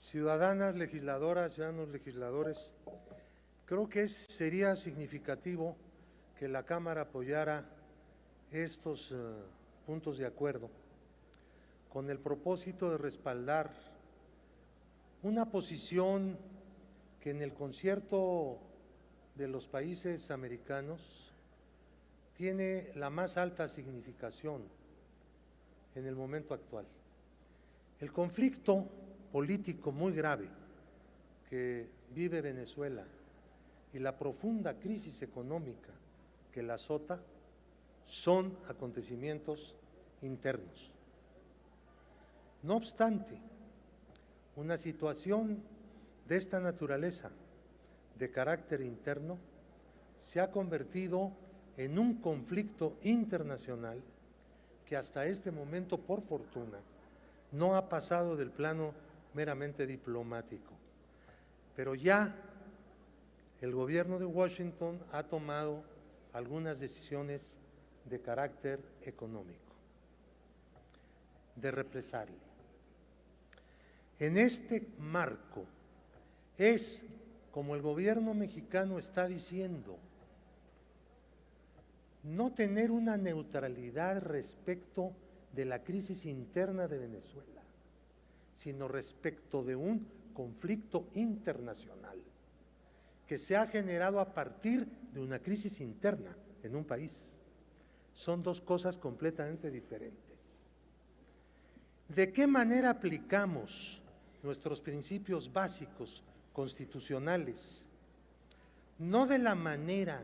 ciudadanas legisladoras, ciudadanos legisladores, creo que sería significativo que la Cámara apoyara estos puntos de acuerdo con el propósito de respaldar una posición que en el concierto de los países americanos tiene la más alta significación en el momento actual. El conflicto político muy grave que vive Venezuela y la profunda crisis económica que la azota son acontecimientos internos. No obstante, una situación de esta naturaleza, de carácter interno, se ha convertido en un conflicto internacional que hasta este momento, por fortuna, no ha pasado del plano meramente diplomático. Pero ya el gobierno de Washington ha tomado algunas decisiones de carácter económico, de represalia. En este marco es como el gobierno mexicano está diciendo, no tener una neutralidad respecto de la crisis interna de Venezuela, sino respecto de un conflicto internacional que se ha generado a partir de una crisis interna en un país. Son dos cosas completamente diferentes. ¿De qué manera aplicamos nuestros principios básicos constitucionales? No de la manera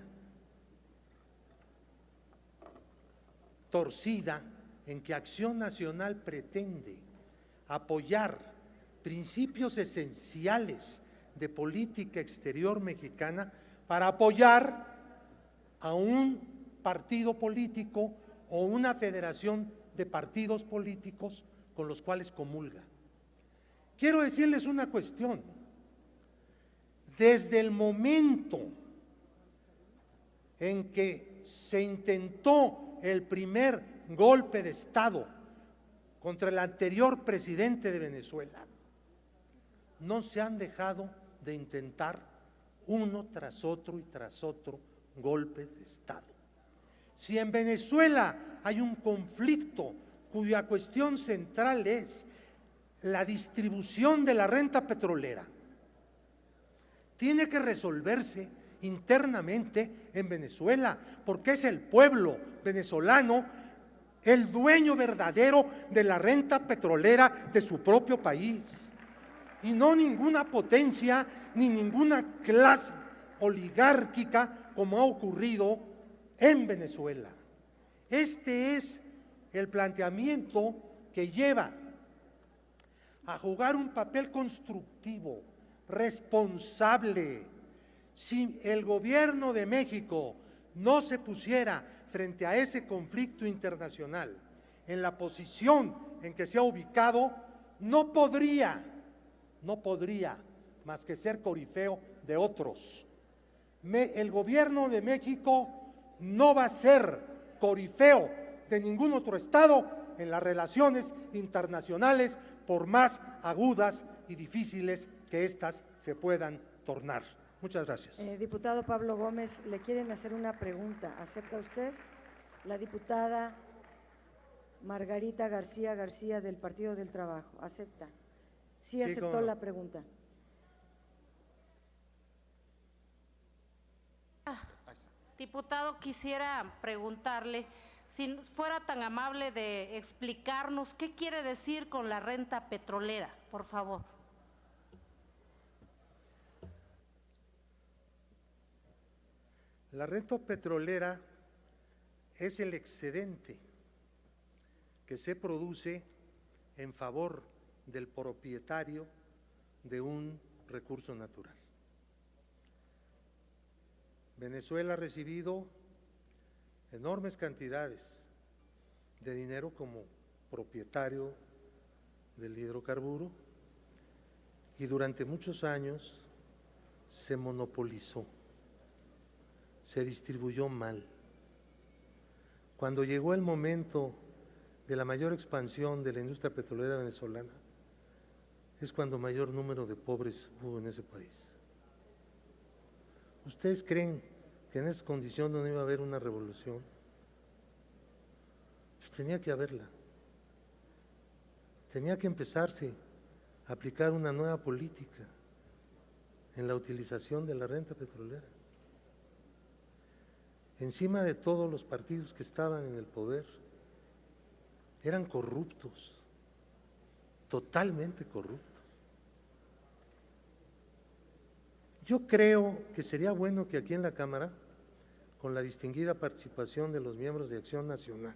torcida en que Acción Nacional pretende apoyar principios esenciales de política exterior mexicana para apoyar a un partido político o una federación de partidos políticos con los cuales comulga. Quiero decirles una cuestión. Desde el momento en que se intentó el primer golpe de Estado contra el anterior presidente de Venezuela, no se han dejado de intentar uno tras otro y tras otro golpe de Estado. Si en Venezuela hay un conflicto cuya cuestión central es la distribución de la renta petrolera, tiene que resolverse internamente en Venezuela, porque es el pueblo venezolano el dueño verdadero de la renta petrolera de su propio país, y no ninguna potencia ni ninguna clase oligárquica como ha ocurrido en Venezuela. Este es el planteamiento que lleva a jugar un papel constructivo, responsable. Si el gobierno de México no se pusiera frente a ese conflicto internacional en la posición en que se ha ubicado, no podría más que ser corifeo de otros. El gobierno de México no va a ser corifeo de ningún otro estado en las relaciones internacionales, por más agudas y difíciles que éstas se puedan tornar. Muchas gracias. Diputado Pablo Gómez, le quieren hacer una pregunta. ¿Acepta usted? La diputada Margarita García García del Partido del Trabajo. ¿Acepta? Sí, aceptó la pregunta. Diputado, quisiera preguntarle si fuera tan amable de explicarnos qué quiere decir con la renta petrolera, por favor. La renta petrolera es el excedente que se produce en favor del propietario de un recurso natural. Venezuela ha recibido enormes cantidades de dinero como propietario del hidrocarburo y durante muchos años se monopolizó, se distribuyó mal. Cuando llegó el momento de la mayor expansión de la industria petrolera venezolana, es cuando mayor número de pobres hubo en ese país. ¿Ustedes creen que en esa condición no iba a haber una revolución? Pues tenía que haberla. Tenía que empezarse a aplicar una nueva política en la utilización de la renta petrolera. Encima de todos los partidos que estaban en el poder, eran corruptos, totalmente corruptos. Yo creo que sería bueno que aquí en la Cámara, con la distinguida participación de los miembros de Acción Nacional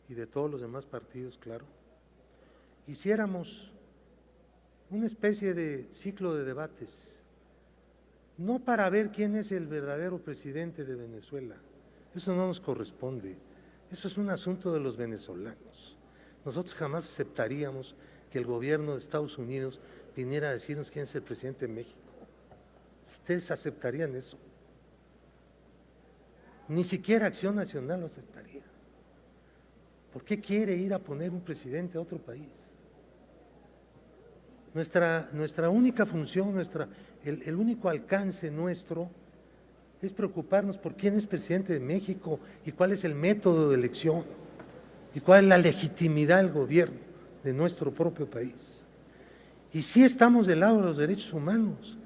y de todos los demás partidos, claro, hiciéramos una especie de ciclo de debates, no para ver quién es el verdadero presidente de Venezuela, eso no nos corresponde, eso es un asunto de los venezolanos. Nosotros jamás aceptaríamos que el gobierno de Estados Unidos viniera a decirnos quién es el presidente de México. ¿Ustedes aceptarían eso? Ni siquiera Acción Nacional lo aceptaría. ¿Por qué quiere ir a poner un presidente a otro país? Nuestra única función, el único alcance nuestro es preocuparnos por quién es presidente de México y cuál es el método de elección y cuál es la legitimidad del gobierno de nuestro propio país. Y sí estamos del lado de los derechos humanos,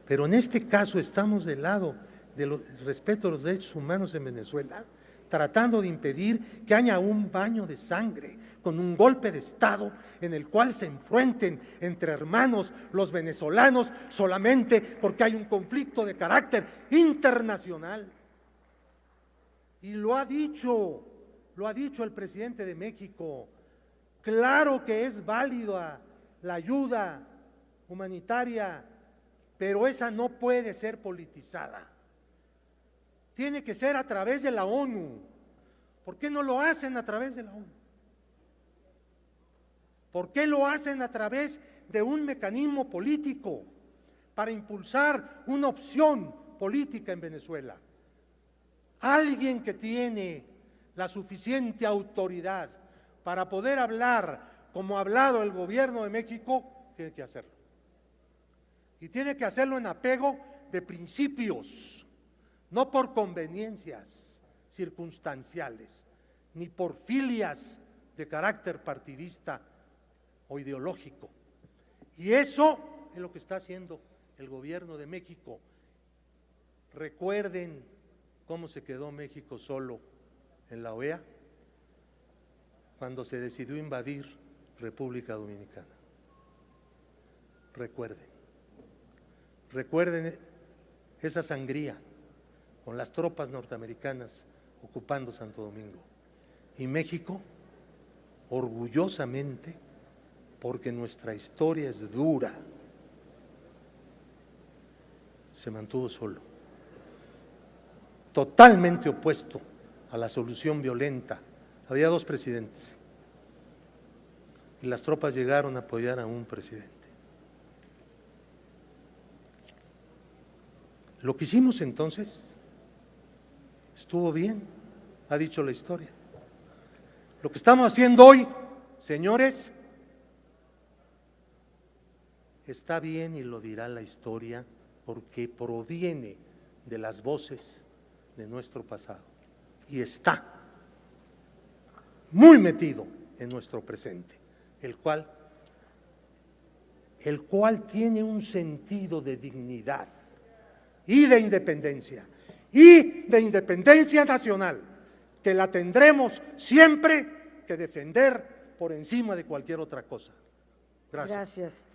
pero en este caso estamos del lado del respeto a los derechos humanos en Venezuela, tratando de impedir que haya un baño de sangre con un golpe de Estado en el cual se enfrenten entre hermanos los venezolanos solamente porque hay un conflicto de carácter internacional. Y lo ha dicho el presidente de México, claro que es válida la ayuda humanitaria, pero esa no puede ser politizada. Tiene que ser a través de la ONU. ¿Por qué no lo hacen a través de la ONU? ¿Por qué lo hacen a través de un mecanismo político para impulsar una opción política en Venezuela? Alguien que tiene la suficiente autoridad para poder hablar como ha hablado el gobierno de México, tiene que hacerlo. Y tiene que hacerlo en apego de principios, no por conveniencias circunstanciales, ni por filias de carácter partidista o ideológico. Y eso es lo que está haciendo el gobierno de México. Recuerden cómo se quedó México solo en la OEA cuando se decidió invadir República Dominicana. Recuerden esa sangría con las tropas norteamericanas ocupando Santo Domingo. Y México, orgullosamente, porque nuestra historia es dura, se mantuvo solo, totalmente opuesto a la solución violenta. Había dos presidentes y las tropas llegaron a apoyar a un presidente. Lo que hicimos entonces estuvo bien, ha dicho la historia. Lo que estamos haciendo hoy, señores, está bien y lo dirá la historia porque proviene de las voces de nuestro pasado y está muy metido en nuestro presente, el cual tiene un sentido de dignidad y de independencia nacional, que la tendremos siempre que defender por encima de cualquier otra cosa. Gracias. Gracias.